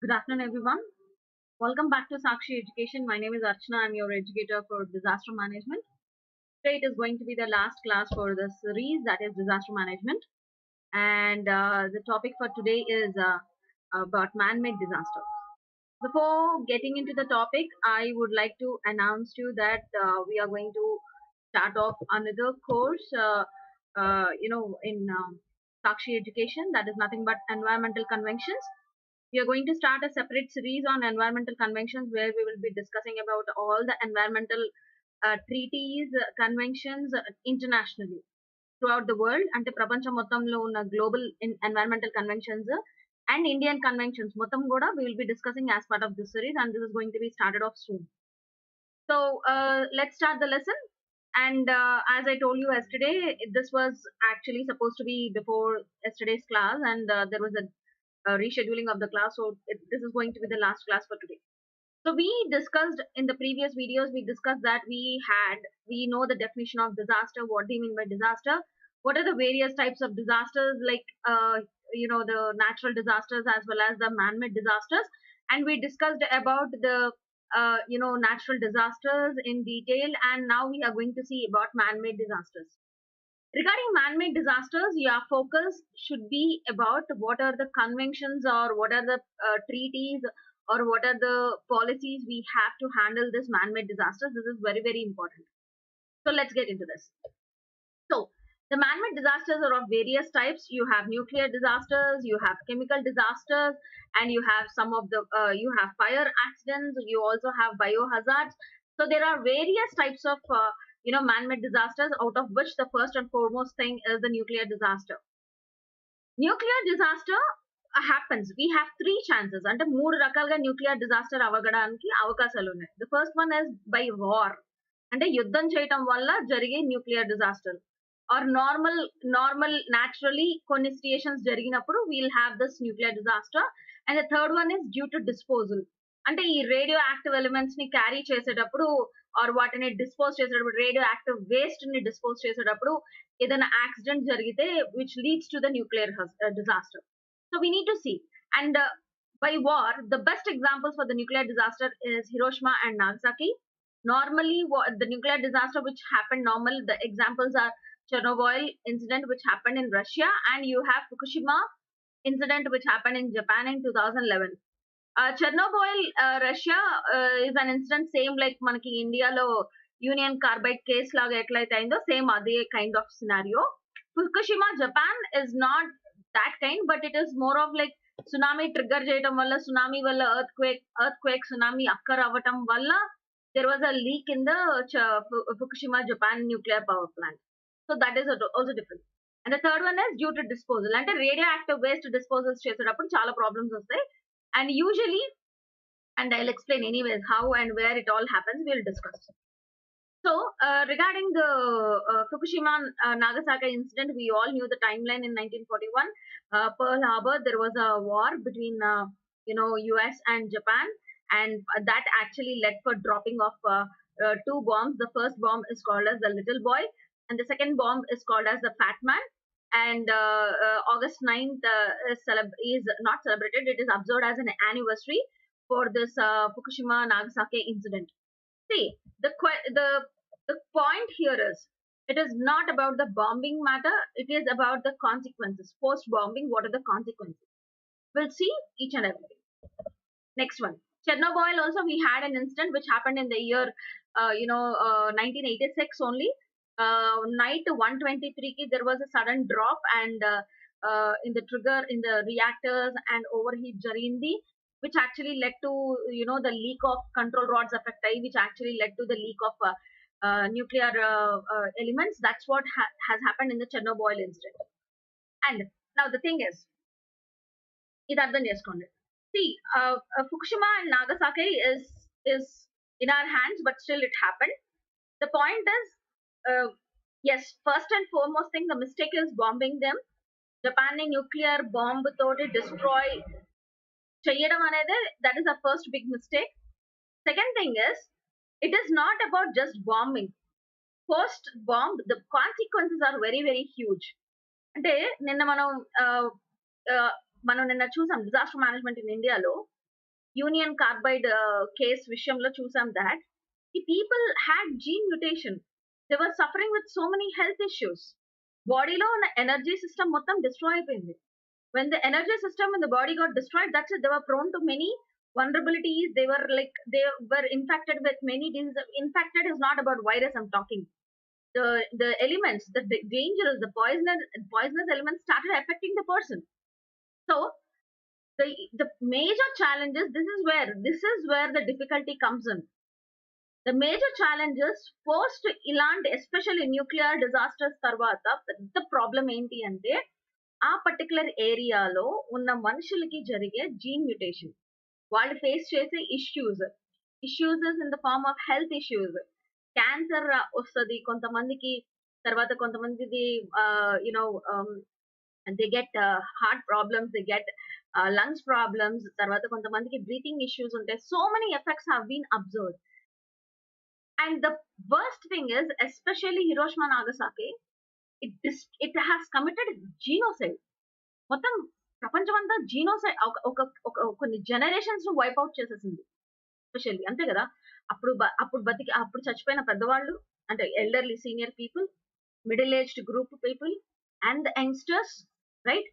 Good afternoon, everyone. Welcome back to Sakshi Education. My name is Archana. I'm your educator for disaster management. Today it is going to be the last class for the series, that is disaster management. And the topic for today is about man-made disaster. Before getting into the topic, I would like to announce to you that we are going to start off another course, in Sakshi Education. That is nothing but environmental conventions. We are going to start a separate series on environmental conventions where we will be discussing about all the environmental treaties, conventions internationally throughout the world. అంటే ప్రపంచం మొత్తంలో ఉన్న global environmental conventions and Indian conventions మొత్తం కూడా we will be discussing as part of this series, and this is going to be started off soon. So let's start the lesson. And as I told you yesterday, this was actually supposed to be before yesterday's class, and there was a rescheduling of the class. So this is going to be the last class for today. So we discussed in the previous videos, we discussed that we know the definition of disaster. What do you mean by disaster? What are the various types of disasters, like, the natural disasters as well as the man-made disasters. And we discussed about the, natural disasters in detail. And now we are going to see about man-made disasters. Regarding man-made disasters, your focus should be about what are the conventions or what are the treaties or what are the policies we have to handle this man-made disasters. This is very, very important. So let's get into this. So the man-made disasters are of various types. You have nuclear disasters, you have chemical disasters, and you have some of the you have fire accidents. You also have biohazards. So there are various types of man-made disasters, out of which the first and foremost thing is the nuclear disaster. Nuclear disaster happens. We have three chances. అంటే మూడు రకాలుగా nuclear disaster అవ్వడానికి అవకాశాలు ఉన్నాయి. The first one is by war. అంటే యుద్ధం చేయటం వల్ల జరిగే nuclear disaster. Or normal naturally కొన్ని situations జరిగినప్పుడు we'll have this nuclear disaster. And the third one is due to disposal. అంటే ఈ రేడియో యాక్టివ్ ఎలిమెంట్స్ ని క్యారీ చేసేటప్పుడు ఆర్ వాటిని డిస్పోజ్ చేసేటప్పుడు, రేడియో యాక్టివ్ వేస్ట్ ని డిస్పోజ్ చేసేటప్పుడు ఏదైనా యాక్సిడెంట్ జరిగితే which leads to the nuclear disaster. So we need to see. And by war, the best examples for the nuclear disaster is Hiroshima and Nagasaki. Normally, the nuclear disaster which happened the examples are Chernobyl incident which happened in Russia, and you have Fukushima incident which happened in Japan in 2011. Chernobyl, Russia is an incident same like మనకి ఇండియాలో union carbide case లాగా ఎట్లయితే అయిందో same అదే kind of scenario. Fukushima, Japan is not that kind, but it is more of like tsunami trigger చేయడం వల్ల, tsunami వల్ల earthquake tsunami అక్కర్ అవ్వటం వల్ల there was a leak in the Fukushima, Japan nuclear power plant. So that is also different. And the third one is due to disposal. అంటే radioactive waste disposals చేసేటప్పుడు చాలా problems వస్తాయి. And usually, and I'll explain anyways how and where it all happens, we'll discuss. So regarding the Fukushima Nagasaki incident, we all knew the timeline. In 1941, Pearl Harbor, there was a war between US and Japan, and that actually led for dropping of two bombs. The first bomb is called as the Little Boy, and the second bomb is called as the Fat Man. And August 9th is not celebrated, it is observed as an anniversary for this Fukushima Nagasaki incident. See, the point here is, it is not about the bombing matter, it is about the consequences. Post bombing, what are the consequences? We'll see each and everything. Next one, Chernobyl. Also we had an incident which happened in the year 1986 only. Night 123 ki there was a sudden drop, and in the trigger in the reactors and overheat jarindi, which actually led to the leak of control rods effect, which actually led to the leak of nuclear elements. That's what has happened in the Chernobyl incident. And now the thing is, ఇది అర్థం చేసుకోండి. See, Fukushima and Nagasaki is in our hands, but still it happened. The point is, yes, first and foremost thing, the mistake is bombing them. Japan nuclear bomb తోటి destroy చేయడం అనేది, that is the first big mistake. Second thing is, it is not about just bombing. Post bomb, the consequences are very, very huge. అంటే నిన్న మనం నిన్న చూసాం disaster management in ఇండియాలో. Union carbide case విషయంలో చూసాం that the people had gene mutation. They were suffering with so many health issues. బాడీలో ఉన్న ఎనర్జీ సిస్టమ్ మొత్తం డిస్ట్రాయ్ అయిపోయింది. When the energy system in the body got destroyed, that's it. They were prone to many vulnerabilities. They were infected with many diseases. Infected is not about virus I'm talking. The elements, the dangerous, the poisonous elements started affecting the person. So the major challenge is this is where the difficulty comes in. The major challenges post ఇలాంటి especially nuclear disasters తర్వాత పెద్ద problem ఏంటి అంటే ఆ particular ఏరియాలో ఉన్న మనుషులకి జరిగే జీన్ మ్యూటేషన్, వాళ్ళు ఫేస్ చేసే issues in the form of health issues. Cancer వస్తుంది కొంతమందికి, తర్వాత కొంతమందిది you know they get heart problems, they get lungs problems, తర్వాత కొంతమందికి బ్రీతింగ్ ఇష్యూస్ ఉంటాయి. So many effects have been observed. And the worst thing is especially Hiroshima Nagasaki, it has committed genocide. మొత్తం ప్రపంచం అంతా జీనోసైడ్ కొన్ని జనరేషన్స్ ను wipe out చేసేసింది. Especially అంతే కదా, అప్పుడు చచ్చిపోయిన పెద్దవాళ్ళు అంటే elderly senior people, middle aged group people and the youngsters, right?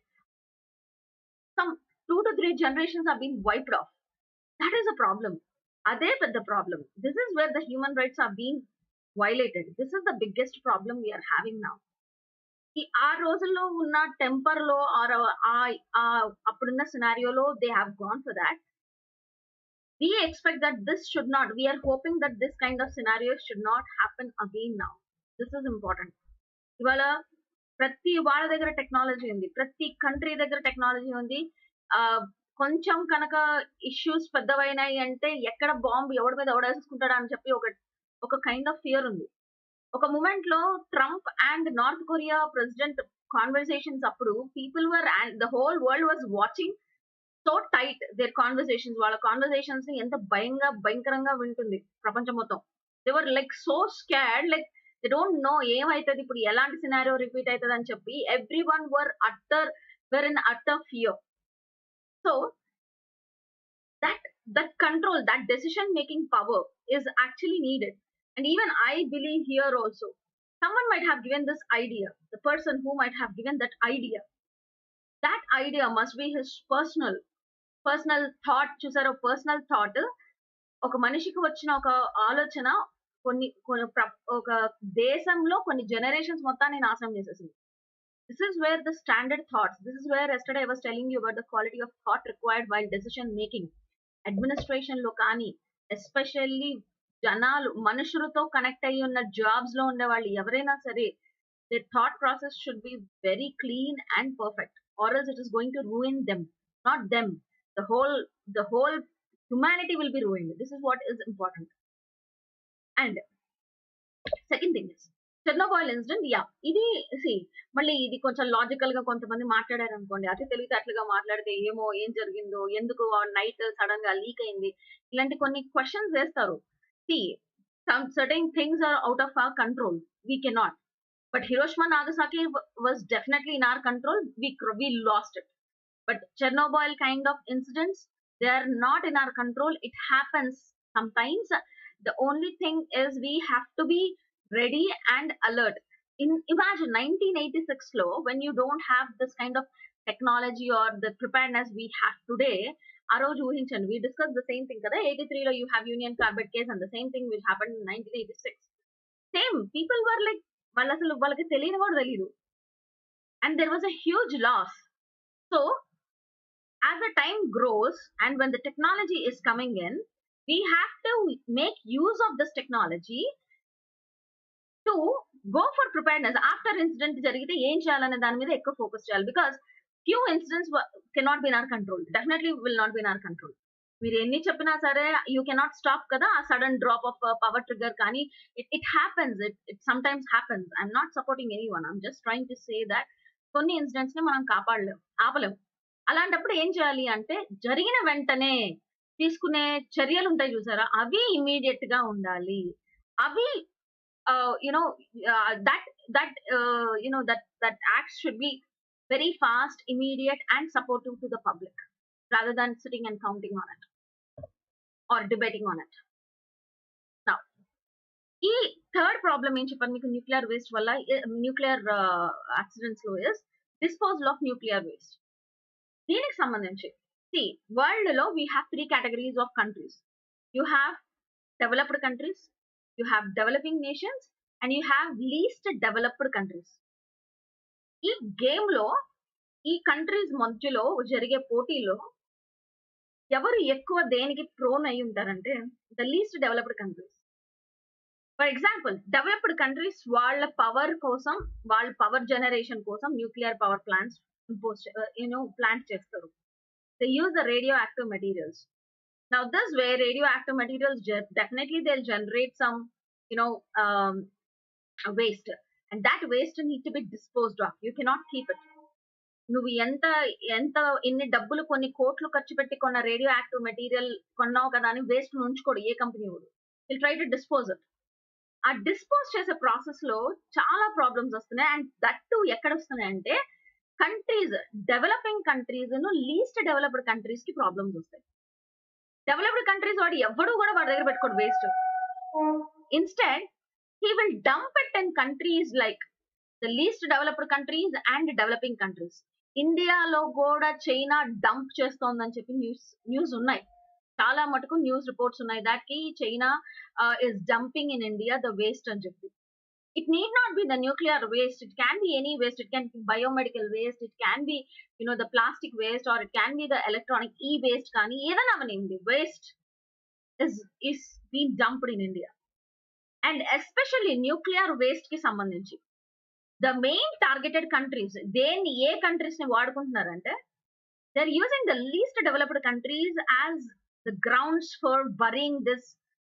Some 2 to 3 generations are being wiped off. That is a problem. అదే పెద్ద problem. This is where the human rights are being violated. This is the biggest problem we are having now. ఆ రోజుల్లో ఉన్న temper లో or అప్పుడున్న సినారియోలో they have gone for that. We expect that this should not, we are hoping that this kind of scenarios should not happen again now. This is important. ఇవాళ ప్రతి వాళ్ళ దగ్గర టెక్నాలజీ ఉంది, ప్రతి కంట్రీ దగ్గర టెక్నాలజీ ఉంది. కొంచెం కనుక ఇష్యూస్ పెద్దవైనాయి అంటే ఎక్కడ బాంబు ఎవడి మీద ఎవడేసుకుంటాడా అని చెప్పి ఒక కైండ్ ఆఫ్ ఫియర్ ఉంది. ఒక మూమెంట్ లో Trump and North Korea president conversations అప్పుడు people were and the whole world was watching so tight their conversations. వాళ్ళ కాన్వర్సేషన్స్ ని ఎంత భయంకరంగా వింటుంది ప్రపంచం మొత్తం. They were like so scared, like they don't know ఏమైతుంది ఇప్పుడు, ఎలాంటి సినారియో రిపీట్ అవుతుంది అని చెప్పి everyone were in utter fear. So that control, that decision making power is actually needed. And even I believe here also, someone might have given this idea, the person who might have given that idea must be his personal thought. చూసారో personal thought, ఒక మనిషికి వచ్చిన ఒక ఆలోచన ఒక దేశంలో కొన్ని generations మొత్తాన్ని నాశనం చేసేసింది. This is where the standard thoughts, this is where yesterday I was telling you about the quality of thought required while decision making. Administration లో కానీ, ఎస్పెషల్లీ జనాలు మనుషులతో కనెక్ట్ అయ్యి ఉన్న జాబ్స్ లో ఉండే వాళ్ళు ఎవరైనా సరే, they thought process should be very clean and perfect, or else it is going to ruin them, not them, the whole humanity will be ruined. This is what is important. And second thing is Chernobyl incident. ఇది మళ్ళీ ఇది కొంచెం logical గా కొంతమంది మాట్లాడారు అనుకోండి, అతి తెలివితేటలుగా మాట్లాడితే ఏం జరిగిందో, ఎందుకు నైట్ సడన్ గా లీక్ అయింది, ఇలాంటి కొన్ని క్వశ్చన్స్ వేస్తారు. Some certain things are out of our control, we cannot. But Hiroshima Nagasaki was definitely in our control, we lost it. But Chernobyl kind of incidents, they are not in our control. It happens sometimes. The only thing is we have to be ready and alert. Imagine 1986 lo, when you don't have this kind of technology or the preparedness we have today. ఆ రోజు ఊహించండి, we discussed the same thing కదా, 83 లో you have union carbide case and the same thing will happen in 1986. Same people were like, వాళ్ళకి తెలియని కూడా తెలియదు, and there was a huge loss. So as the time grows and when the technology is coming in, we have to make use of this technology to go for preparedness. After incident జరిగితే ఏం చేయాలనే దాని మీద ఎక్కువ focus చేయాలి, because few incidents cannot be in our control, definitely will not be in our control. మీరు ఎన్ని చెప్పినా సరే you cannot stop కదా ఆ sudden drop of power trigger, కానీ it happens, it sometimes happens. I'm not supporting anyone, I'm just trying to say that కొన్ని incidents ని మనం ఆపలేం. అలాంటప్పుడు ఏం చేయాలి అంటే, జరిగిన వెంటనే తీసుకునే చర్యలు ఉంటాయి చూసారా, అవి ఇమీడియట్ గా ఉండాలి. అవి that acts should be very fast, immediate and supportive to the public rather than sitting and counting on it. or debating on it. Now, ఈ థర్డ్ ప్రాబ్లమ్ ఏం చెప్పాను మీకు న్యూక్లియర్ వేస్ట్ వల్ల న్యూక్లియర్ యాక్సిడెంట్స్ లో is disposal of nuclear waste. దీనికి సంబంధించి world లో we have 3 categories of countries. You have developed countries, you have developing nations and you have least developed countries. ఈ game లో ఈ కంట్రీస్ మధ్యలో జరిగే పోటీలో ఎవరు ఎక్కువ దేనికి ప్రోన్ అయి ఉంటారంటే the least developed countries. For example developed countries వాళ్ళ పవర్ కోసం, వాళ్ళ పవర్ జనరేషన్ కోసం న్యూక్లియర్ పవర్ ప్లాంట్స్ ప్లాంట్ చేస్తారు. They use the radio active materials. Now this way radioactive materials definitely they'll generate some you know um, waste, and that waste need to be disposed of. You cannot keep it. నువ్వు ఎంత ఎంత ఇన్ని డబ్బులు కొన్ని కోట్లు ఖర్చు పెట్టి కొన్న రేడియో యాక్టివ్ మెటీరియల్ కొన్నావు కదా అని వేస్ట్ ఉంచుకోడు ఏ కంపెనీ వాడు. Will try to dispose it. ఆ డిస్పోజ్ చేసే ప్రాసెస్ లో చాలా ప్రాబ్లమ్స్ వస్తున్నాయి. అండ్ దట్ టు ఎక్కడ వస్తున్నాయి అంటే countries, developing countries least developed countries కి ప్రాబ్లమ్స్ వస్తాయి. డెవలప్డ్ కంట్రీస్ వాడు ఎవడు కూడా వాడి దగ్గర పెట్టుకోడు waste. Instead he will dump it in countries like the least developed countries and developing countries. ఇండియాలో కూడా చైనా డంప్ చేస్తోందని చెప్పి న్యూస్ ఉన్నాయి. చాలా మటుకు న్యూస్ రిపోర్ట్స్ ఉన్నాయి దట్ కి China is dumping in India the waste అని చెప్పి. It need not be the nuclear waste. It can be any waste. It can be biomedical waste. It can be, the plastic waste, or it can be the electronic e-waste. Kani edana avanindi waste is being dumped in India, and especially nuclear waste ki sambandhinchi the main targeted countries. Then A countries ni vadukuntunnarante they're using the least developed countries as the grounds for burying this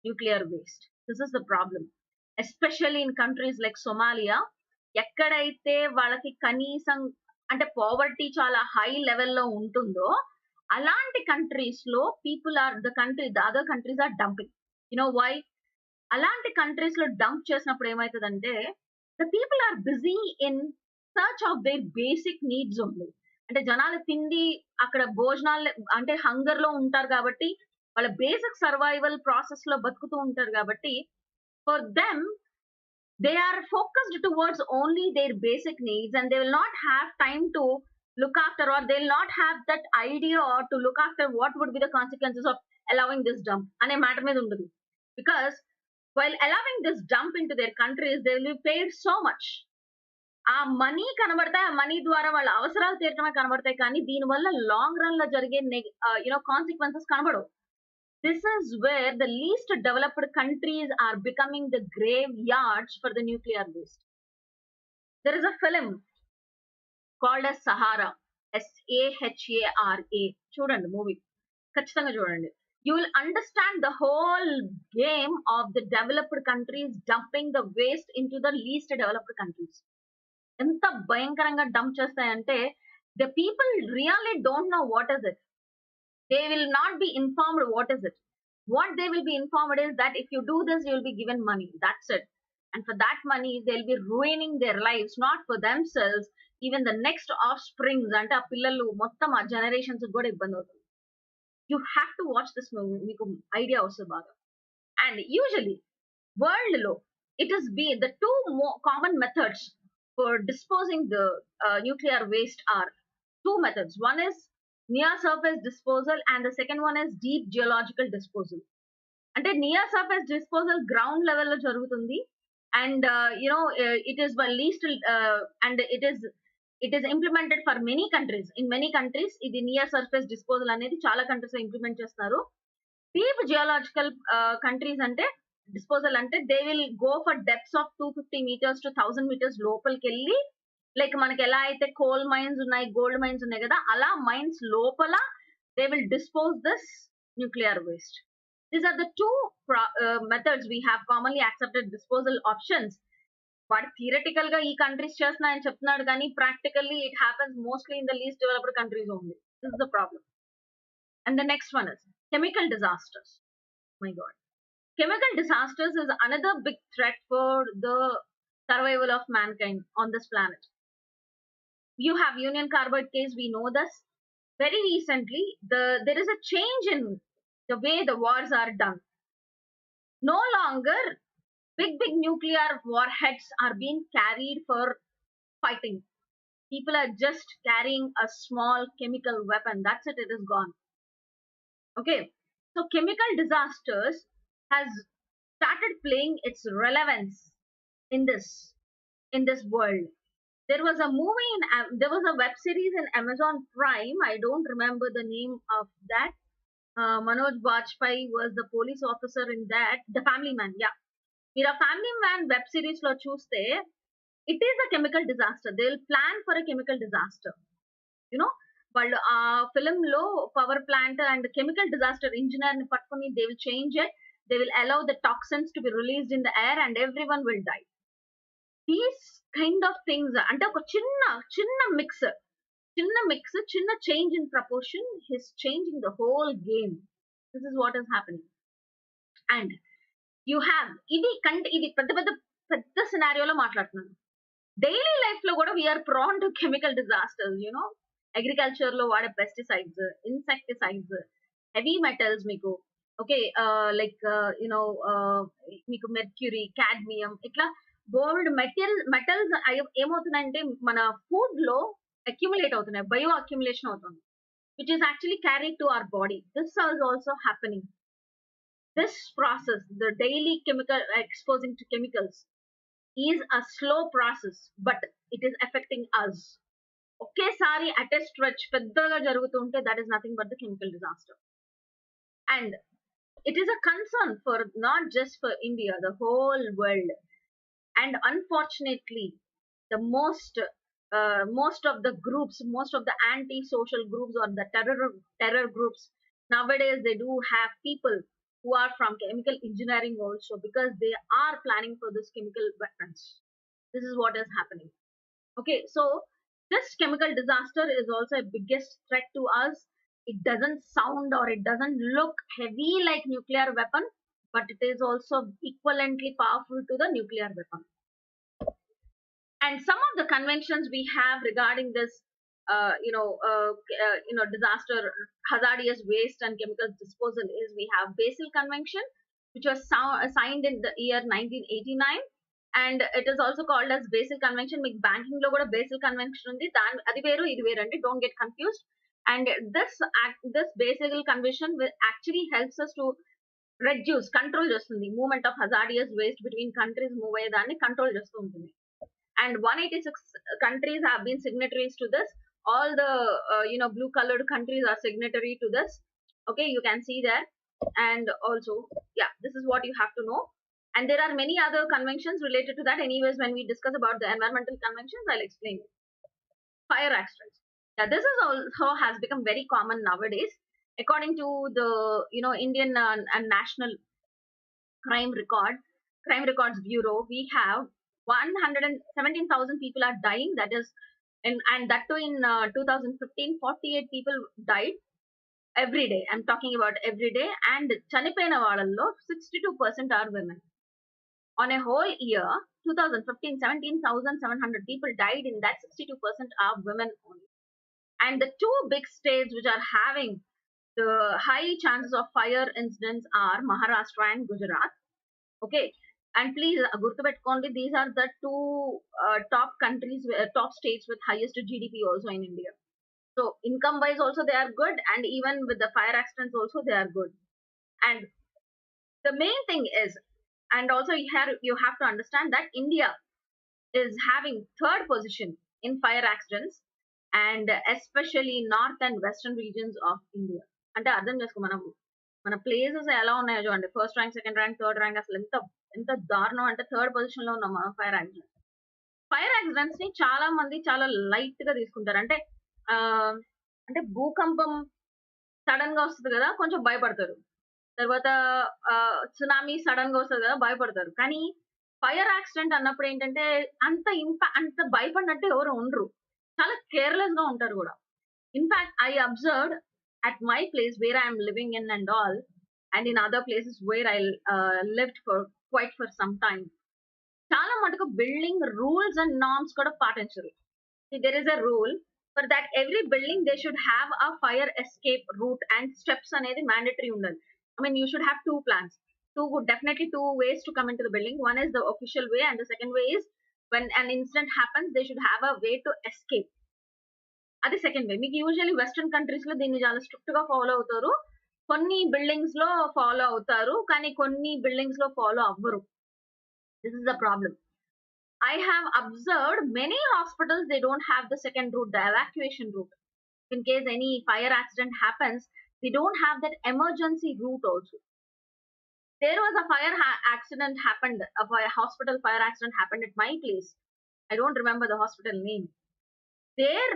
nuclear waste. This is the problem. Especially in countries like Somalia, ఎక్కడైతే వాళ్ళకి కనీసం అంటే poverty చాలా high లెవెల్లో ఉంటుందో అలాంటి countries లో people or the other countries are dumping. Why? అలాంటి కంట్రీస్ లో డంప్ చేసినప్పుడు ఏమవుతుందంటే the people are busy in search of their basic needs only. అంటే జనాలు తిండి అక్కడ భోజనాలు అంటే హంగర్ లో ఉంటారు కాబట్టి వాళ్ళ బేసిక్ సర్వైవల్ ప్రాసెస్ లో బతుకుతూ ఉంటారు కాబట్టి for them they are focused towards only their basic needs, and they will not have time to look after, or they will not have that idea or to look after what would be the consequences of allowing this dump ane matter మీద ఉండదు. Because while allowing this dump into their countries they will be paid so much. ఆ money కనబడతాయి, ఆ money ద్వారా వాళ్ళ అవసరాలు తీర్చడమే కనబడతాయి, కానీ దీనివల్ల లాంగ్ రన్ లో జరిగే కాన్సిక్వెన్సెస్ కనబడవు. This is where the least developed countries are becoming the graveyards for the nuclear waste. There is a film called as Sahara, Sahara. చూడండి మూవీ, ఖచ్చితంగా చూడండి. You will understand the whole game of the developed countries dumping the waste into the least developed countries. ఎంత భయంకరంగా dump చేస్తాయంటే the people really don't know what is it. They will not be informed what is it. What they will be informed is that if you do this, you will be given money. That's it. And for that money, they'll be ruining their lives, not for themselves, even the next offsprings. Ante aa pillalu mottam aa generations kuda ibbandi avutundi. You have to watch this movie. Meeku idea also baga. And usually, world lo, it is the two more common methods for disposing the nuclear waste are two methods. One is near surface disposal and the second one is deep geological disposal. అంటే near surface disposal ground level లో జరుగుతుంది, and it is by least and it is implemented for many countries. In many countries ఇది near surface disposal అనేది చాలా countries లో implement చేస్తారు. Deep geological countries అంటే disposal అంటే they will go for depths of 250 meters to 1000 meters లోపలికి వెళ్ళి, like మనకి ఎలా అయితే కోల్ మైన్స్ ఉన్నాయి, గోల్డ్ మైన్స్ ఉన్నాయి కదా, అలా మైన్స్ లోపల they will dispose this nuclear waste. These are the two methods we have commonly accepted disposal options. But theoretical ga ee countries chestunayani cheptunnadu gaani practically it happens mostly in the least developed countries only. This is the problem. And the next one is chemical disasters. My god, chemical disasters is another big threat for the survival of mankind on this planet. You have union carbide case, we know this. Very recently there is a change in the way the wars are done. No longer big nuclear warheads are being carried for fighting. People are just carrying a small chemical weapon. That's it. It is gone. Okay. So chemical disasters has started playing its relevance in this world. There was a movie there was a web series in Amazon Prime. I don't remember the name of that. Manoj Bajpayee was the police officer in that. The Family Man. Yeah. మీరు ఆ family man web series లో చూస్తే it is a chemical disaster. They will plan for a chemical disaster. You know వాళ్ళు ఆ film లో power plant and chemical disaster engineer ని పట్టుకుని they will change it. They will allow the toxins to be released in the air and everyone will die. These kind of things అంటే ఒక చిన్న change in proportion his changing the whole game. This is what is happening. And you have ఇది పెద్ద సినారియోలో మాట్లాడుతున్నాను. Daily life లో కూడా we're prone to chemical disasters. Agriculture లో వాడే పెస్టిసైడ్స్, ఇన్సెక్టిసైడ్స్, హెవీ మెటల్స్ మీకు ఓకే లైక్ మీకు మెర్క్యూరీ, కాడ్మియం, ఇట్లా బోల్డ్ మెటల్స్ ఏమవుతున్నాయంటే మన ఫుడ్ లో అక్యుములేట్ అవుతున్నాయి. బయో అక్యుములేషన్ అవుతుంది, which is actually carried to our body. This is also happening. This process, the daily chemical exposing to chemicals, is a slow process, but it is affecting us. ఒకేసారి at a stretch పెద్దగా జరుగుతుంటే that is nothing but the chemical disaster. And it is a concern for not just for India, the whole world. And unfortunately, the most of the groups, most of the anti-social groups or the terror groups nowadays, they do have people who are from chemical engineering also, because they are planning for this chemical weapons. This is what is happening. Okay, so this chemical disaster is also a biggest threat to us. It doesn't sound or it doesn't look heavy like nuclear weapon, but it is also equivalently powerful to the nuclear weapon. And some of the conventions we have regarding this disaster, hazardous waste and chemicals disposal is, we have Basel Convention, which was signed in the year 1989, and it is also called as Basel Convention. Meek banking lo kuda Basel Convention undi, adi veru idi veru andi, don't get confused. And this Basel Convention will actually helps us to reduce, control చేస్తుంది movement of hazardous waste between countries, move అయ్యేదాన్ని control చేస్తూ ఉంటుంది. And 186 countries have been signatories to this. All the blue colored countries are signatory to this. Okay, you can see there. And also, yeah, this is what you have to know. And there are many other conventions related to that. Anyways, when we discuss about the environmental conventions, I'll explain it. Fire accidents. Yeah, this is also has become very common nowadays. According to the Indian and National Crime Records Bureau, we have 117,000 people are dying. That is, and that too in 2015, 48 people died every day. I'm talking about every day. And chanipoyina vaadallo 62% are women. On a whole year, 2015, 17,700 people died. In that, 62% are women only. And the two big states which are having the high chances of fire incidents are Maharashtra and Gujarat. Okay. And please, Gurtupettukondi, these are the two top countries, top states with highest GDP also in India. So income wise also they are good, and even with the fire accidents also they are good. And the main thing is, and also here you have to understand that India is having third position in fire accidents, and especially north and western regions of India. అంటే అర్థం చేసుకో, మన places ఎలా ఉన్నాయో చూడండి. First rank, second rank, third rank, అసలు ఎంత దారుణం అంటే థర్డ్ పొజిషన్ లో ఉన్నాం మనం. ఫైర్ యాక్సిడెంట్స్ ని చాలా మంది చాలా లైట్ గా తీసుకుంటారు. అంటే భూకంపం సడన్ గా వస్తుంది కదా, కొంచెం భయపడతారు. తర్వాత సునామీ సడన్ గా వస్తుంది కదా, భయపడతారు. కానీ ఫైర్ యాక్సిడెంట్ అన్నప్పుడు ఏంటంటే అంత భయపడినట్టు ఎవరు ఉండరు, చాలా కేర్లెస్ గా ఉంటారు కూడా. In fact I observed at my place where I am living in and all, and in other places where I lived for some time, చాలా మటుకు బిల్డింగ్ రూల్స్ అండ్ నార్మ్స్ కూడా పాటించరు. there is a rule for that every building they should have a fire escape route and steps అనేది mandatory ఉండాలి. I mean, you should have two plans. Definitely two ways to come into the building. One is the official way, and the second way is when an incident happens, they should have a way to escape. అది second way. మీకు usually western countries లో దీన్ని చాలా strict గా follow అవుతారు. కొన్ని buildings లో follow అవుతారు, కానీ కొన్ని బిల్డింగ్స్ లో ఫాలో అవ్వరు. This is the problem. I have observed many hospitals, they don't have the second route, the evacuation route. In case any fire accident happens, they don't have that emergency route also. There was a accident happened, hospital fire accident happened at my place. I don't remember the hospital name. There,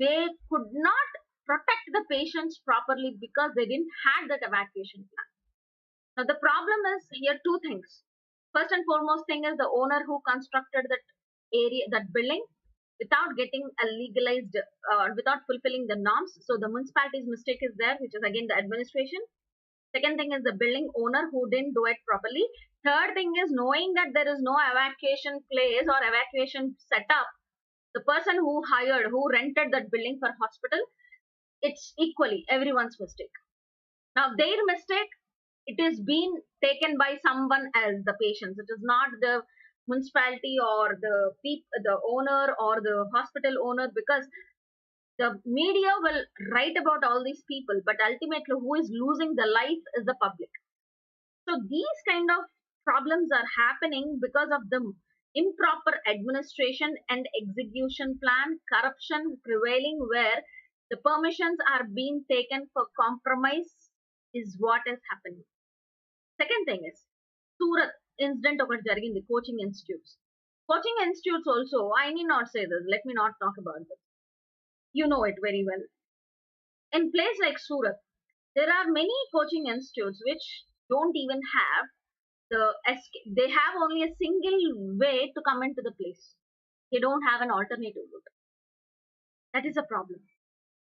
they could not protect the patients properly because they didn't have that evacuation plan. Now the problem is here two things. First and foremost thing is the owner who constructed that area, that building, without getting a legalized, without fulfilling the norms. So the municipality's mistake is there, which is again the administration. Second thing is the building owner who didn't do it properly. Third thing is knowing that there is no evacuation place or evacuation setup. The person who hired, who rented that building for hospital, it's equally everyone's mistake. Now their mistake, it is being taken by someone else, the patients. It is not the municipality or the owner or the hospital owner, because the media will write about all these people, but ultimately who is losing the life is the public. So these kind of problems are happening because of the improper administration and execution plan, corruption prevailing, where the permissions are being taken for compromise is what is happening. Second thing is Surat incident ఒకటి జరిగింది, coaching institutes. Coaching institutes also, I need not say this, let me not talk about this. You know it very well. In place like Surat, there are many coaching institutes which don't even have they have only a single way to come into the place. They don't have an alternative route. That is a problem.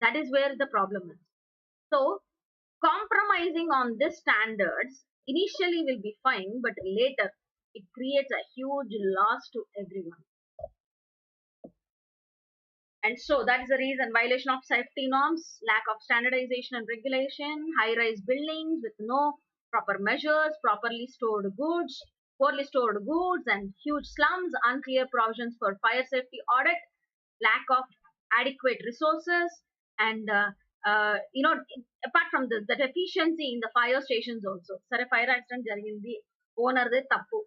That is where the problem is. So compromising on these standards initially will be fine, but later it creates a huge loss to everyone. And so that is the reason: violation of safety norms, lack of standardization and regulation, high-rise buildings with no proper measures, poorly stored goods, and huge slums, unclear provisions for fire safety audit, lack of adequate resources, and apart from this, that efficiency in the fire stations also. Sare fire accident jarigindi, owner de tappu.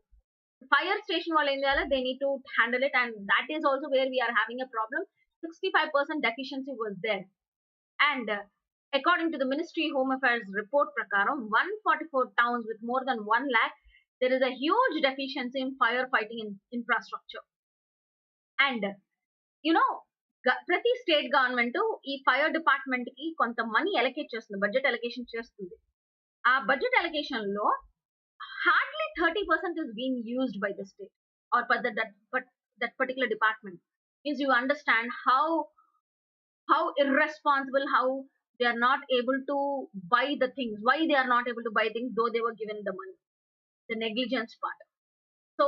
Fire station వాళ్ళు ఏం చేయాలి, they need to handle it, and that is also where we are having a problem. 65% deficiency was there, and according to the Ministry Home Affairs report prakaram, 144 towns with more than 1 lakh, there is a huge deficiency in firefighting infrastructure. And ప్రతి state government ఈ fire department కి కొంత money allocate చేస్తుంది, budget allocation చేస్తుంది. ఆ budget allocation లో hardly 30% is being used by the state or by that particular department. Means you understand how irresponsible, how they are not able to buy the things, why they are not able to buy things though they were given the money, the negligence part. So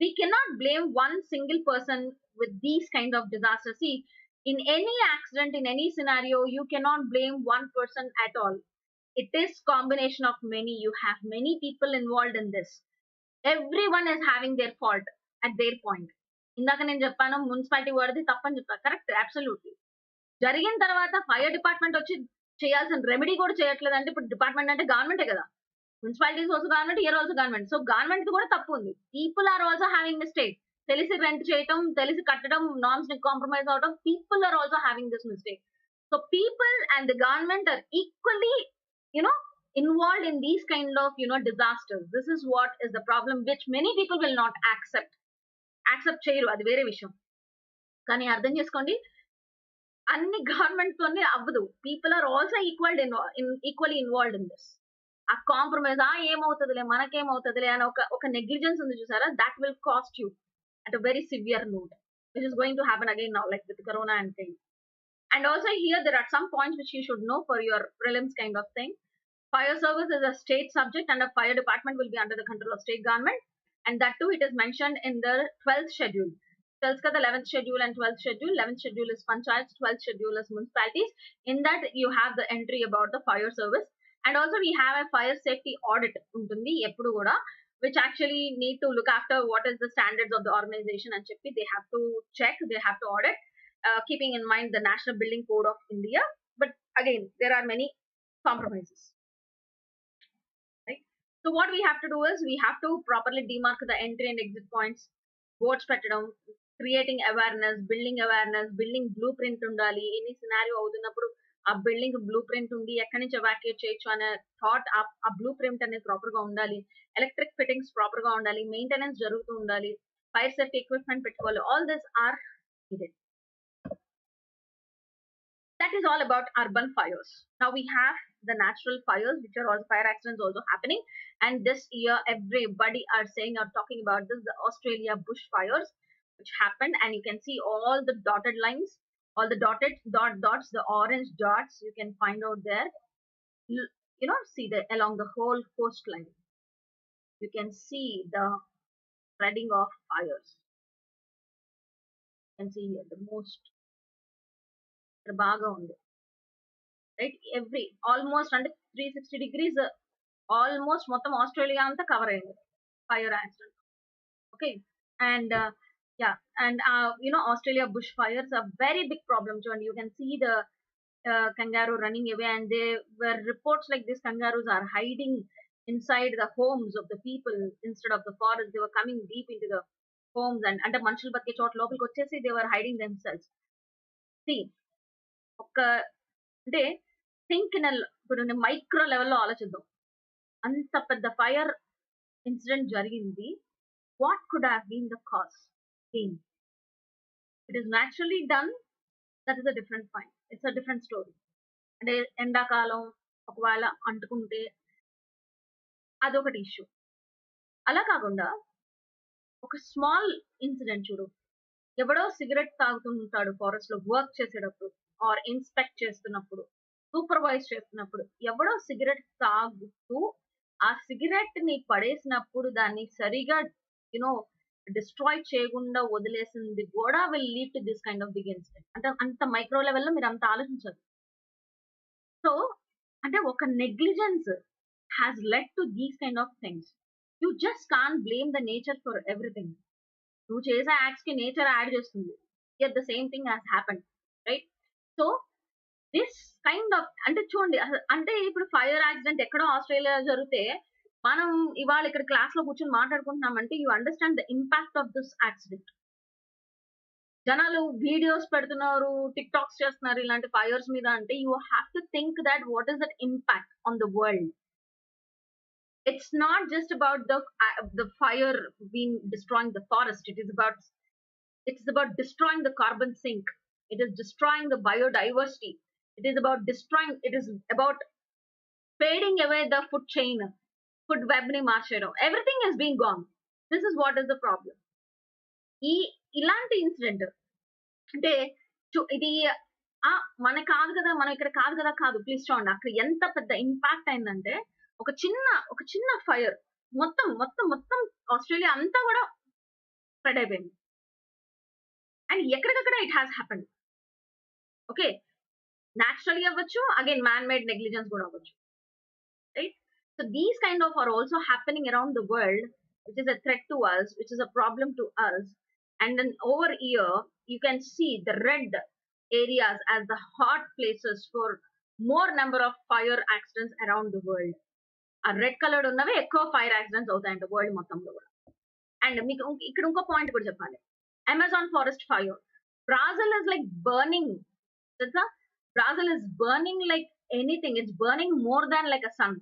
we cannot blame one single person with these kind of disasters. See, in any accident, in any scenario, you cannot blame one person at all. It is combination of many. You have many people involved in this. Everyone is having their fault at their point. ఇందాక నేను చెప్పాను municipality వాడిది తప్పని చెప్పా, correct, absolutely. జరిగిన తర్వాత fire department వచ్చి చేయాల్సిన రెమెడీ కూడా చేయట్లేదు అంటే ఇప్పుడు డిపార్ట్మెంట్ అంటే గవర్నమెంటే కదా. Municipalities also government, here also government. So government కూడా తప్పు ఉంది. People are also having mistake. తెలిసి రెంట్ చేయటం, తెలిసి కట్టడం, నార్మ్స్ ని కాంప్రమైజ్ అవడం, people are also having this mistake. So people and the government are equally involved in these kind of disasters. This is what is the problem, which many people will not accept చేయరు, అది వేరే విషయం. కానీ అర్థం చేసుకోండి, అన్ని government తోనే అవ్వదు. People are also equally involved in this. ఆ కాంప్రమైజ్, ఏమవుతుందిలే మనకేమవుతుందిలే అని ఒక నెగ్లిజెన్స్ ఉంది చూసారా, that will cost you at a very severe note, which is going to happen again now, like with corona and thing. And also here there are some points which you should know for your prelims kind of thing. Fire service is a state subject and a fire department will be under the control of state government, and that too it is mentioned in the 12th schedule. Tells ka the 11th schedule and 12th schedule. 11th schedule is panchayats, 12th schedule is municipalities. In that you have the entry about the fire service, And also we have a fire safety audit ఉంటుంది ఎప్పుడు కూడా, which actually need to look after what is the standards of the organization and చెప్పి they have to check, they have to audit, keeping in mind the National Building Code of India. But again, there are many compromises, right? So what we have to do is we have to properly demark the entry and exit points, boards పెట్టడం, creating awareness, building blueprint ఉండాలి. Any scenario అవుతున్నప్పుడు ఆ building blue print ఉండి ఎక్కడి నుంచి evacuate చేయొచ్చు అనే thought, ఆ బ్లూ ప్రింట్ అనేది ప్రాపర్ గా ఉండాలి. ఎలక్ట్రిక్ ఫిట్టింగ్స్ ప్రాపర్ గా ఉండాలి, మెయింటెనెన్స్ జరుగుతూ ఉండాలి, ఫైర్ సేఫ్టీ ఎక్విప్మెంట్ పెట్టుకోవాలి. All this are needed. That is all about urban fires. Now we have the natural fires, which are also fire accidents also happening. And this year, everybody are saying or talking about this, the Australia bush fires, which happened. And you can see all the dotted lines, all the dotted dots, the orange dots you can find out there. You know, see the along the whole coastline. You can see the spreading of fires. You can see here the most baga undi. Right, every almost under 360 degrees, almost మొత్తం Australia అంతా cover అయింది fire accident. Okay, and yeah, and you know, Australia bush fires are very big problem too, and you can see the kangaroo running away, and there were reports like these kangaroos are hiding inside the homes of the people instead of the forest. They were coming deep into the homes, and అంటే మనుషులు బతికే చోట లోపలికి వచ్చేసి they were hiding themselves. See, ఒక అంటే think in ఇప్పుడు micro లెవెల్లో ఆలోచిద్దాం. అంత పెద్ద ఫైర్ ఇన్సిడెంట్ జరిగింది. What could have been the cause? It is naturally done, that is a different point, it's a different story. అంటే ఎండాకాలం ఒకవేళ అంటుకుంటే అదొకటి ఇష్యూ. అలా కాకుండా ఒక స్మాల్ ఇన్సిడెంట్ చూడు, ఎవడో సిగరెట్ తాగుతుంటాడు ఫారెస్ట్ లో వర్క్ చేసేటప్పుడు ఆర్ ఇన్స్పెక్ట్ చేస్తున్నప్పుడు, సూపర్వైజ్ చేస్తున్నప్పుడు, ఎవడో సిగరెట్ తాగుతూ ఆ సిగరెట్ ని పడేసినప్పుడు దాన్ని సరిగా యునో డిస్ట్రాయ్ చేయకుండా వదిలేసింది కూడా will lead to this kind of big incident. అంటే అంత మైక్రో లెవెల్లో మీరు అంత ఆలోచించరు. సో అంటే ఒక negligence has led to these kind of things. You just can blame the nature for everything. నువ్వు చేసే యాక్ట్స్ కి నేచర్ యాడ్ చేస్తుంది. Yet the same thing has happened, right? So this kind of అంటే చూడండి, అంటే ఇప్పుడు ఫైర్ యాక్సిడెంట్ ఎక్కడో Australia జరిగితే మనం ఇవాళ ఇక్కడ క్లాస్ లో కూర్చొని మాట్లాడుకుంటున్నామంటే you understand the impact of this accident. జనాలు వీడియోస్ పెడుతున్నారు, టిక్ టాక్స్ చేస్తున్నారు ఇలాంటి ఫైర్స్ మీద, అంటే you have to think that what is that impact on the world. It's not just about the fire being destroying the forest. It's about destroying the carbon sink. It is destroying the biodiversity. It is about fading away the food chain, food web ni marchedam. Everything has been gone. This is what is the problem. ఇలాంటి incident అంటే ఇది మన కాదు కదా, మనం ఇక్కడ కాదు కదా, కాదు ప్లీజ్ చూడండి అక్కడ ఎంత పెద్ద ఇంపాక్ట్ అయిందంటే ఒక చిన్న ఫైర్ మొత్తం మొత్తం మొత్తం ఆస్ట్రేలియా అంతా కూడా స్ప్రెడ్ అయిపోయింది. అండ్ ఎక్కడికక్కడ it has happened. Okay, naturally అవ్వచ్చు, అగైన్ మ్యాన్ మేడ్ నెగ్లిజెన్స్ కూడా అవ్వచ్చు, right? So these kind of are also happening around the world, which is a threat to us, which is a problem to us. And then over here you can see the red areas as the hot places for more number of fire accidents around the world. ఆ red coloured ఉన్నవి ఎక్కువ fire accidents అవుతాయంట world మొత్తంలో కూడా. And మీకు ఇక్కడ ఇంకో point కూడా చెప్పాలి. Amazon forest fire, Brazil is like burning, తెలుసా? Brazil is burning like anything. It's burning more than like a sun.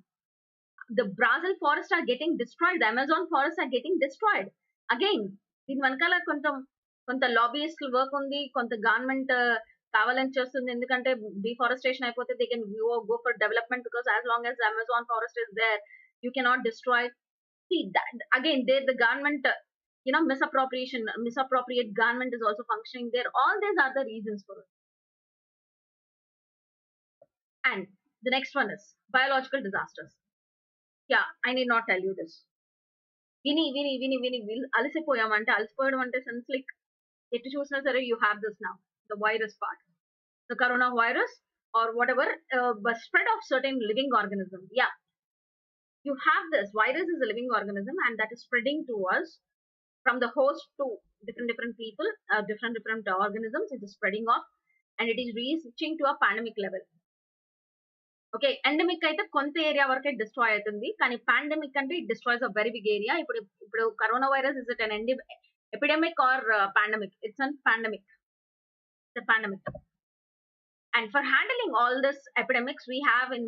The Brazil forests are getting destroyed. The Amazon forests are getting destroyed. Again, దీని వెనకాల కొంత lobbyist work ఉంది, కొంత government కావాలని చేస్తుంది. ఎందుకంటే deforestation అయిపోతే they can go for development, because as long as the Amazon forest is there, you cannot destroy. See that again, there the government, misappropriate government is also functioning there. All these are the reasons for it. And the next one is biological disasters. Yeah, I need not tell you this. విని అలసిపోయామంటే, అలసిపోవడం అంటే sense like ఎటు చూసినా సరే you have this now, the virus part, the corona virus or whatever, but spread of certain living organism. Yeah, you have this virus is a living organism, and that is spreading to us from the host to different people, different organisms. It is spreading off, and it is reaching to a pandemic level. Okay. Endemic అయితే కొంత area వరకే destroy అవుతుంది. కానీ pandemic అంటే it destroys a very big area. ఇప్పుడు ఇప్పుడు corona virus is it an epidemic or pandemic? It's an pandemic. It's a pandemic. And for handling all this epidemics, we have in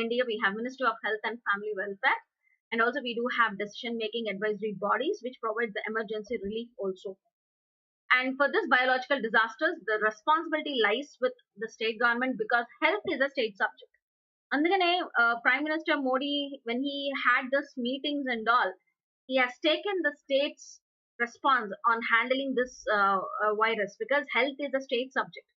India, we have Ministry of Health and Family Welfare, and also we do have decision making advisory bodies which provide the emergency relief also. And for this biological disasters, the responsibility lies with the state government because health is a state subject. అందుకనే Prime Minister Modi, when he had this meetings and all, he has taken the state's response on handling this virus because health is a state subject.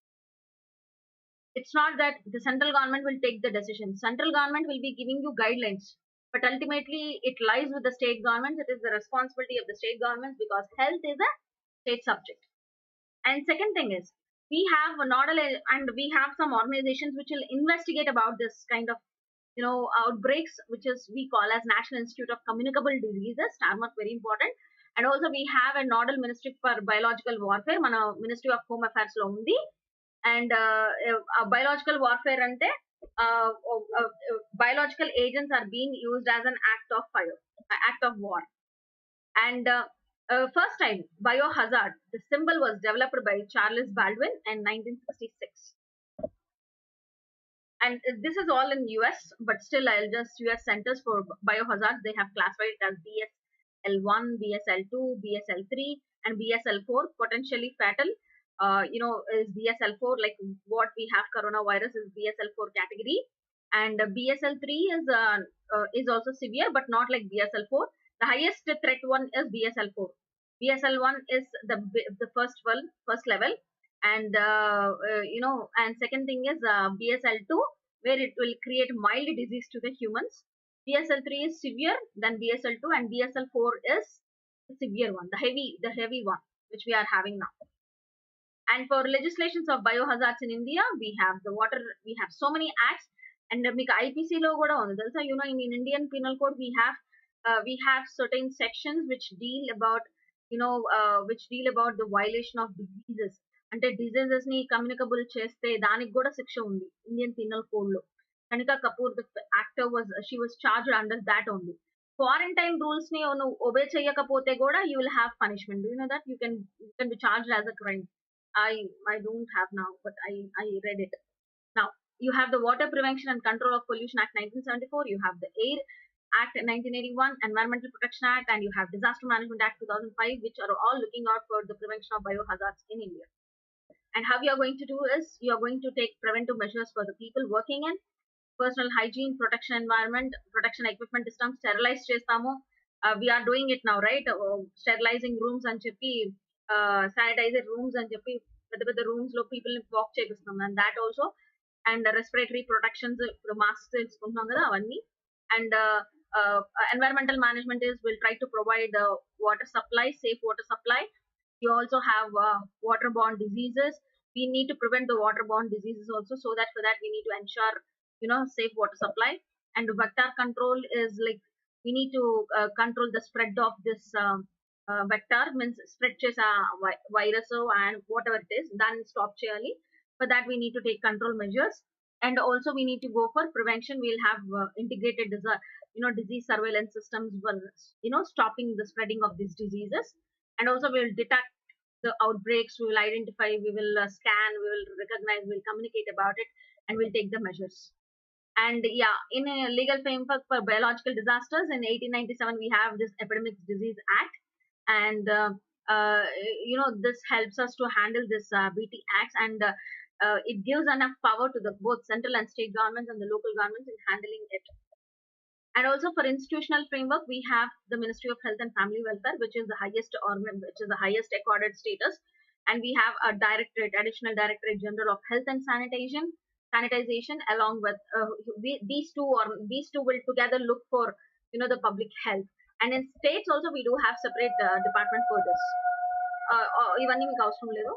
It's not that the central government will take the decision. Central government will be giving you guidelines, but ultimately it lies with the state governments. It is the responsibility of the state governments because health is a state subject. And second thing is, we have a nodal and we have some organizations which will investigate about this kind of outbreaks, which is we call as National Institute of Communicable Diseases. Tarmac very important. And also we have a nodal ministry for biological warfare. Mana Ministry of Home Affairs lo undi. And biological warfare ante biological agents are being used as an act of fire, act of war. And first time biohazard, the symbol was developed by Charles Baldwin in 1966. And this is all in US, but still I'll just US centers for biohazards. They have classified it as BSL1, BSL2, BSL3, and BSL4, potentially fatal. Is BSL4 like what we have coronavirus is BSL4 category, and BSL3 is also severe, but not like BSL4. The highest threat one is BSL4. BSL1 is the first level, and and second thing is BSL2, where it will create mild disease to the humans. BSL3 is severe, then BSL2, and BSL4 is the severe one, the heavy one, which we are having now. And for legislations of biohazards in India, we have we have so many acts, and మీకు IPC లో కూడా ఉంది తెలుసా? In Indian Penal Code we have certain sections which deal about the violation of diseases. అంటే diseases ని communicable చేస్తే దానికి కూడా శిక్ష ఉంది ఇండియన్ పీనల్ కోడ్ లో. Kanika Kapoor the actor she was charged under that only. Quarantine rules ని నువ్వు ఒబే చేయకపోతే కూడా you will have punishment. You know that you can be charged as a crime. I don't have now, but I read it. Now you have the Water Prevention and Control of Pollution Act 1974. You have the Air Act 1981, Environmental Protection Act, and you have Disaster Management Act 2005, which are all looking out for the prevention of biohazards in India. And how you are going to do is you are going to take preventive measures for the people working in personal hygiene, protection environment, protection equipment systems, sterilize chestamu. We are doing it now, right? Sterilizing rooms and cheppi, sanitizer rooms and cheppi, the rooms lo people walk chepistam, and that also. And respiratory protections, masks తీసుకుంటున్నాం కదా అవన్నీ. And environmental management is we'll try to provide water supply, safe water supply. You also have waterborne diseases. We need to prevent the waterborne diseases also, so that for that we need to ensure safe water supply. And vector control is like we need to control the spread of this vector, means spread chesa virus and whatever it is, then stop cheyali. For that we need to take control measures. And also we need to go for prevention. We'll have integrated disease surveillance systems for stopping the spreading of these diseases. And also we'll detect the outbreaks, we will identify, we will scan, we will recognize, we'll communicate about it, and we'll take the measures. And yeah, in a legal framework for biological disasters in 1897 we have this Epidemic Disease Act, and this helps us to handle this BT acts, and it gives enough power to the both central and state governments and the local governments in handling it. And also for institutional framework, we have the Ministry of Health and Family Welfare, which is the highest accorded status. And we have a additional Directorate General of Health and Sanitization, along with these two will together look for the public health. And in states also we do have separate department for this. ఇవన్నీ మీకు అవసరం లేదు.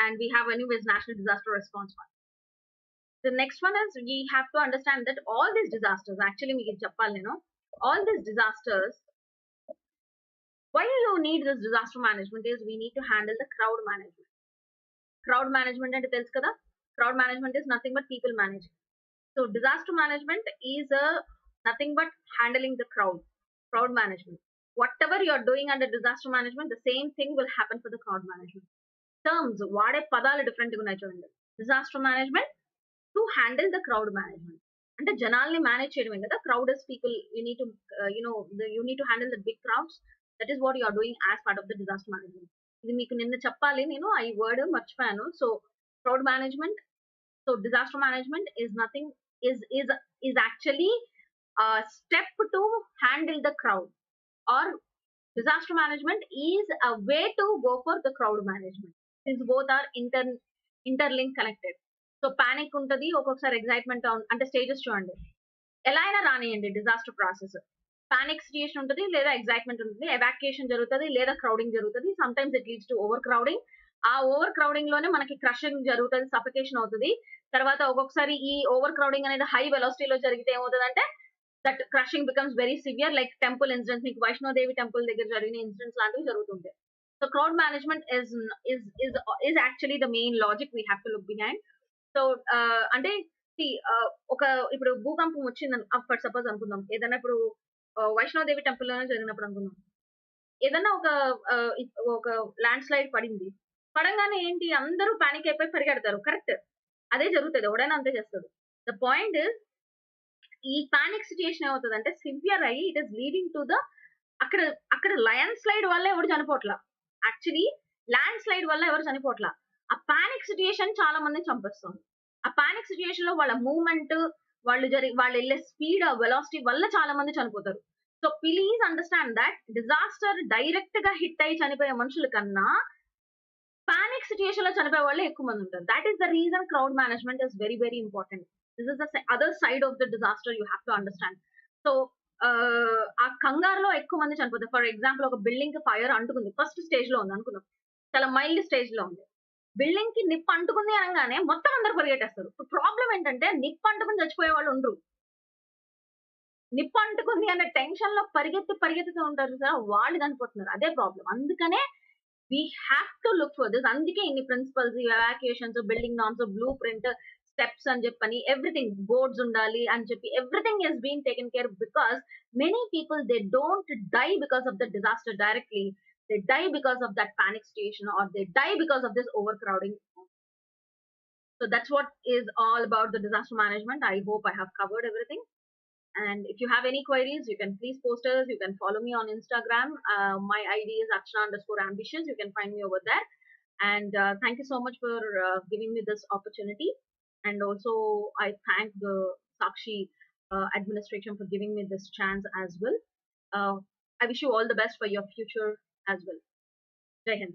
And we have anyways National Disaster Response Fund. The next one is we have to understand that all these disasters, actually, all these disasters, why you need this disaster management is we need to handle the crowd management. Crowd management and tells kada, crowd management is nothing but people managing. So disaster management is nothing but handling the crowd management. Whatever you're doing under disaster management, the same thing will happen for the crowd management. Terms, వాడే పదాలు డిఫరెంట్గా ఉన్నాయి చూడండి. Disaster management to handle the crowd management. అంటే జనాల్ని manage చేయడమే కదా. Crowd is people, you need to you need to handle the big crowds. That is what you are doing as part of the disaster management. ఇది మీకు నిన్న చెప్పాలి, నేను ఈ వర్డ్ మర్చిపోయాను. So crowd management, so disaster management is nothing, is actually a step to handle the crowd, or disaster management is a way to go for the crowd management, since both are interlinked, connected. So panic ఉంటది, ఒక్కొక్కసారి excitement అంటే stages చూడండి, ఎలా అయినా రానియండి disaster process. Panic situation ఉంటుంది, లేదా excitement ఉంటుంది, evacuation జరుగుతుంది, లేదా క్రౌడింగ్ జరుగుతుంది. Some times it leads to over crowding. ఆ ఓవర్ క్రౌడింగ్ లోనే మనకి క్రషింగ్ జరుగుతుంది, సఫికేషన్ అవుతుంది. తర్వాత ఒక్కొక్కసారి ఈ ఓవర్ క్రౌడింగ్ అనేది హై వెలాసిటీలో జరిగితే ఏమవుతుందంటే that crushing becomes very severe, like temple incidents, మీకు వైష్ణోదేవి టెంపుల్ దగ్గర జరిగిన ఇన్సిడెంట్స్ లాంటివి జరుగుతుంటాయి. So crowd management is actually the main logic we have to look behind. So అంటే ఒక ఇప్పుడు భూకంపం వచ్చింది ఫర్ సపోజ్ అనుకుందాం, ఏదైనా ఇప్పుడు వైష్ణోదేవి టెంపుల్ లోనే జరిగినప్పుడు అనుకుందాం, ఏదన్నా ఒక ల్యాండ్ స్లైడ్ పడింది, పడంగానే ఏంటి అందరూ పానిక్ అయిపోయి పరిగెడతారు, కరెక్ట్? అదే జరుగుతుంది, ఎవడైనా అంతే చేస్తాడు. ద పాయింట్ ఇస్ ఈ పానిక్ సిచ్యుయేషన్ ఏమవుతుంది అంటే సివియర్ అయ్యి it is leading to the అక్కడ అక్కడ ల్యాండ్ స్లైడ్ వల్ల ఎవరు చనిపోట్లా, యాక్చువల్లీ ల్యాండ్ స్లైడ్ వల్ల ఎవరు చనిపోట్లా, ఆ పానిక్ సిచ్యుయేషన్ చాలా మందిని చంపేస్తుంది. ఆ పానిక్ సిచ్యుయేషన్ లో వాళ్ళ మూవ్మెంట్, వాళ్ళు వెళ్ళే స్పీడ్, వెలాసిటీ వల్ల చాలా మంది చనిపోతారు. So please understand that disaster direct గా హిట్ అయ్యి చనిపోయే మనుషుల కన్నా పానిక్ సిచ్యుయేషన్ లో చనిపోయే వాళ్ళే ఎక్కువ మంది ఉంటారు. That is the reason crowd management is very very important. This is the other side of the disaster you have to understand. So ఆ కంగారులో ఎక్కువ మంది చనిపోతారు. ఫర్ ఎగ్జాంపుల్, ఒక బిల్డింగ్ కి ఫైర్ అంటుకుంది, ఫస్ట్ స్టేజ్ లో ఉంది అనుకుందాం, చాలా మైల్డ్ స్టేజ్ లో ఉంది. బిల్డింగ్ కి నిప్పు అంటుకుంది అనగానే మొత్తం అందరు పరిగెట్టేస్తారు. ప్రాబ్లం ఏంటంటే నిప్పు అంటుకుని చచ్చిపోయే వాళ్ళు ఉండరు, నిప్పు అంటుకుంది అనే టెన్షన్ లో పరిగెత్తుతూ ఉంటారు సార్, వాళ్ళు చనిపోతున్నారు. అదే ప్రాబ్లం. అందుకనే we have to look for this. అందుకే ఇన్ని principles, evacuations, building norms, blue print, steps అని చెప్పని, ఎవ్రీథింగ్, బోర్డ్స్ ఉండాలి అని చెప్పి, everything is been taken care, because many people they don't die because of the disaster directly, they die because of that panic situation, or they die because of this overcrowding. So that's what is all about the disaster management. I hope I have covered everything. And if you have any queries, you can please post us. You can follow me on Instagram. My ID is @Archana_ambitious. You can find me over there. And thank you so much for giving me this opportunity. And also, I thank the Sakshi administration for giving me this chance as well. I wish you all the best for your future as well. Jai Hind.